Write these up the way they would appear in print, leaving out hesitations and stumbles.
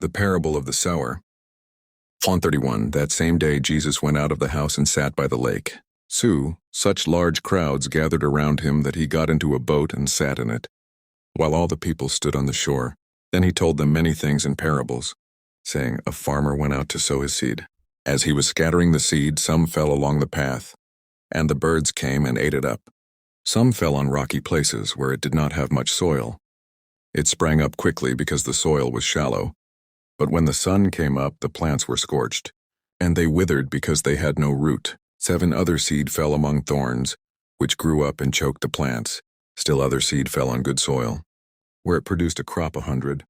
The parable of the sower. On 31, that same day Jesus went out of the house and sat by the lake. Such large crowds gathered around him that he got into a boat and sat in it, while all the people stood on the shore. Then he told them many things in parables, saying, A farmer went out to sow his seed. As he was scattering the seed, some fell along the path, and the birds came and ate it up. Some fell on rocky places where it did not have much soil. It sprang up quickly because the soil was shallow. But when the sun came up, the plants were scorched, and they withered because they had no root. 7 other seed fell among thorns, which grew up and choked the plants. Still other seed fell on good soil, where it produced a crop 100,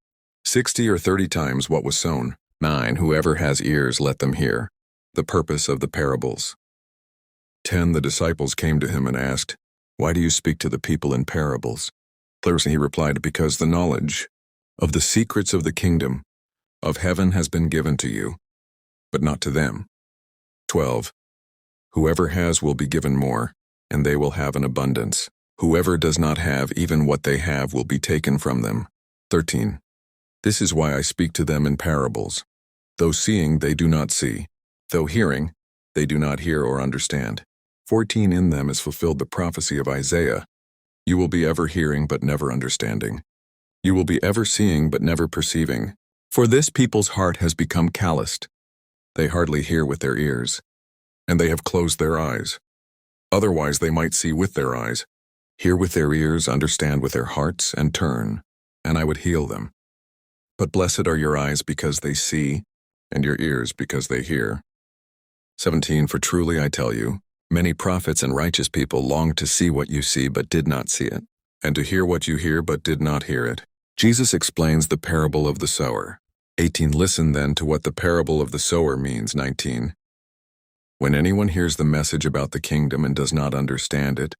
60 or 30 times what was sown. 9. Whoever has ears, let them hear. The purpose of the parables. 10. The disciples came to him and asked, Why do you speak to the people in parables? He replied, Because the knowledge of the secrets of the kingdom of heaven has been given to you, but not to them. 12. Whoever has will be given more, and they will have an abundance. Whoever does not have, even what they have will be taken from them. 13. This is why I speak to them in parables. Though seeing, they do not see. Though hearing, they do not hear or understand. 14. In them is fulfilled the prophecy of Isaiah. You will be ever hearing but never understanding. You will be ever seeing but never perceiving. For this people's heart has become calloused. They hardly hear with their ears, and they have closed their eyes. Otherwise they might see with their eyes, hear with their ears, understand with their hearts, and turn, and I would heal them. But blessed are your eyes because they see, and your ears because they hear. 17. For truly I tell you, many prophets and righteous people longed to see what you see but did not see it, and to hear what you hear but did not hear it. Jesus explains the parable of the sower. 18. Listen then to what the parable of the sower means. 19. When anyone hears the message about the kingdom and does not understand it,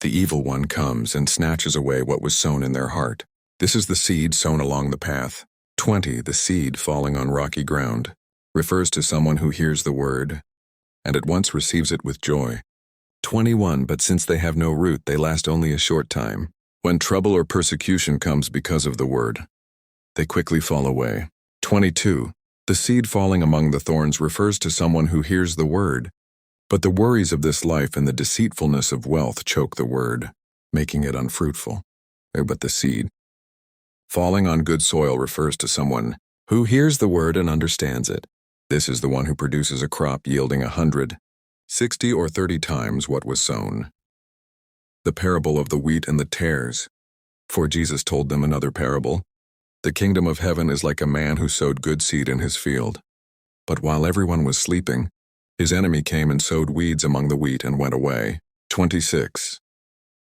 the evil one comes and snatches away what was sown in their heart. This is the seed sown along the path. 20. The seed falling on rocky ground refers to someone who hears the word and at once receives it with joy. 21. But since they have no root, they last only a short time. When trouble or persecution comes because of the word, they quickly fall away. 22. The seed falling among the thorns refers to someone who hears the word, but the worries of this life and the deceitfulness of wealth choke the word, making it unfruitful. But the seed falling on good soil refers to someone who hears the word and understands it. This is the one who produces a crop yielding 100, 60 or 30 times what was sown. The parable of the wheat and the tares. For Jesus told them another parable. The kingdom of heaven is like a man who sowed good seed in his field. But while everyone was sleeping, his enemy came and sowed weeds among the wheat and went away. 26.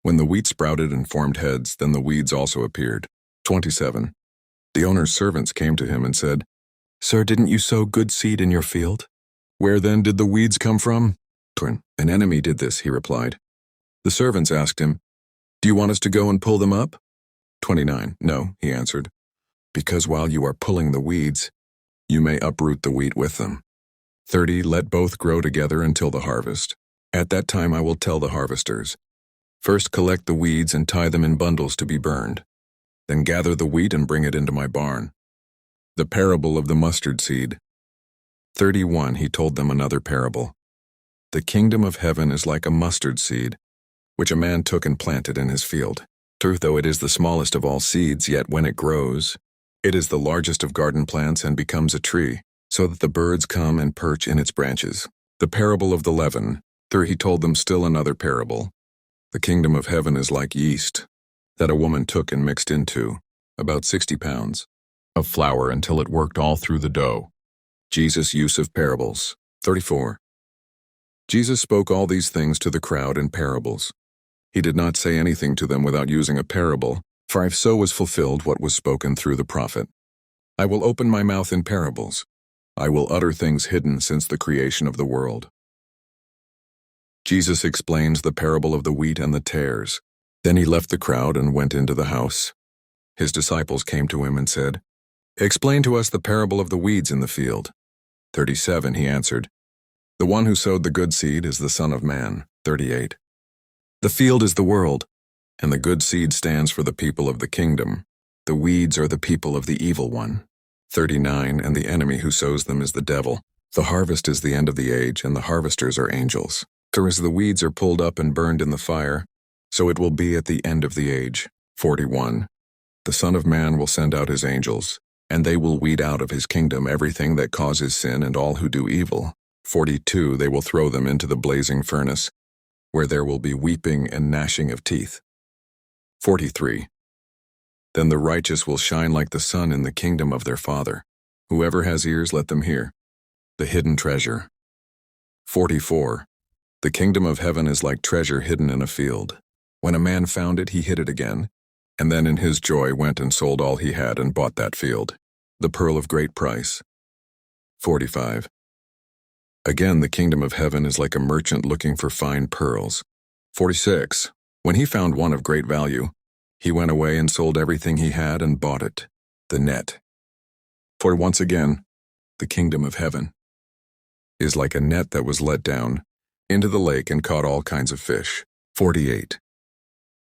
When the wheat sprouted and formed heads, then the weeds also appeared. 27. The owner's servants came to him and said, Sir, didn't you sow good seed in your field? Where then did the weeds come from? An enemy did this, he replied. The servants asked him, Do you want us to go and pull them up? 29. No, he answered, because while you are pulling the weeds, you may uproot the wheat with them. 30. Let both grow together until the harvest. At that time I will tell the harvesters, First collect the weeds and tie them in bundles to be burned. Then gather the wheat and bring it into my barn. The parable of the mustard seed. 31. He told them another parable. The kingdom of heaven is like a mustard seed, which a man took and planted in his field. True, though it is the smallest of all seeds, yet when it grows, it is the largest of garden plants and becomes a tree, so that the birds come and perch in its branches. The parable of the leaven. He told them still another parable. The kingdom of heaven is like yeast, that a woman took and mixed into about 60 pounds of flour until it worked all through the dough. Jesus' use of parables. 34. Jesus spoke all these things to the crowd in parables. He did not say anything to them without using a parable, for if so was fulfilled what was spoken through the prophet. I will open my mouth in parables. I will utter things hidden since the creation of the world. Jesus explains the parable of the wheat and the tares. Then he left the crowd and went into the house. His disciples came to him and said, Explain to us the parable of the weeds in the field. 37. He answered, The one who sowed the good seed is the Son of Man. 38. The field is the world, and the good seed stands for the people of the kingdom. The weeds are the people of the evil one. 39, and the enemy who sows them is the devil. The harvest is the end of the age, and the harvesters are angels. For as the weeds are pulled up and burned in the fire, so it will be at the end of the age. 41. The Son of Man will send out his angels, and they will weed out of his kingdom everything that causes sin and all who do evil. 42. They will throw them into the blazing furnace, where there will be weeping and gnashing of teeth. 43. Then the righteous will shine like the sun in the kingdom of their Father. Whoever has ears, let them hear. The hidden treasure. 44. The kingdom of heaven is like treasure hidden in a field. When a man found it, he hid it again, and then in his joy went and sold all he had and bought that field. The pearl of great price. 45. Again, the kingdom of heaven is like a merchant looking for fine pearls. 46. When he found one of great value, he went away and sold everything he had and bought it. The net. For once again, the kingdom of heaven is like a net that was let down into the lake and caught all kinds of fish. 48.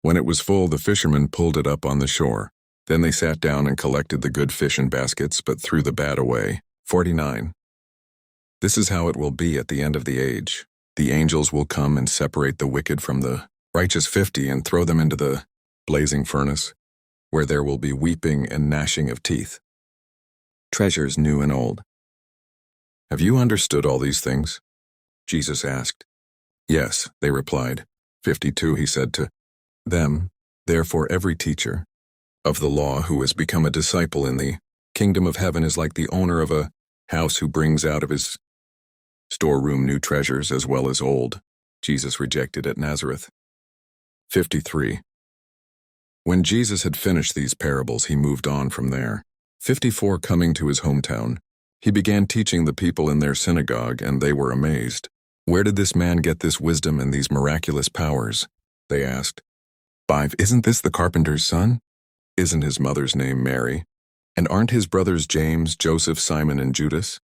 When it was full, the fishermen pulled it up on the shore. Then they sat down and collected the good fish in baskets, but threw the bad away. 49. This is how it will be at the end of the age. The angels will come and separate the wicked from the righteous 50 and throw them into the blazing furnace, where there will be weeping and gnashing of teeth. Treasures new and old. Have you understood all these things? Jesus asked. Yes, they replied. 52, he said to them, therefore every teacher of the law who has become a disciple in the kingdom of heaven is like the owner of a house who brings out of his storeroom new treasures as well as old. Jesus rejected at Nazareth. 53. When Jesus had finished these parables, he moved on from there. 54. Coming to his hometown, he began teaching the people in their synagogue, and they were amazed. Where did this man get this wisdom and these miraculous powers? They asked. 5. Isn't this the carpenter's son? Isn't his mother's name Mary? And aren't his brothers James, Joseph, Simon, and Judas?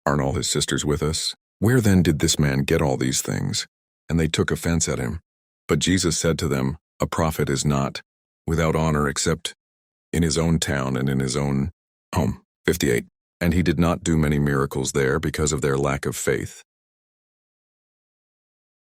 Aren't all his sisters with us? Where then did this man get all these things? And they took offense at him. But Jesus said to them, a prophet is not without honor except in his own town and in his own home. 58. And he did not do many miracles there because of their lack of faith.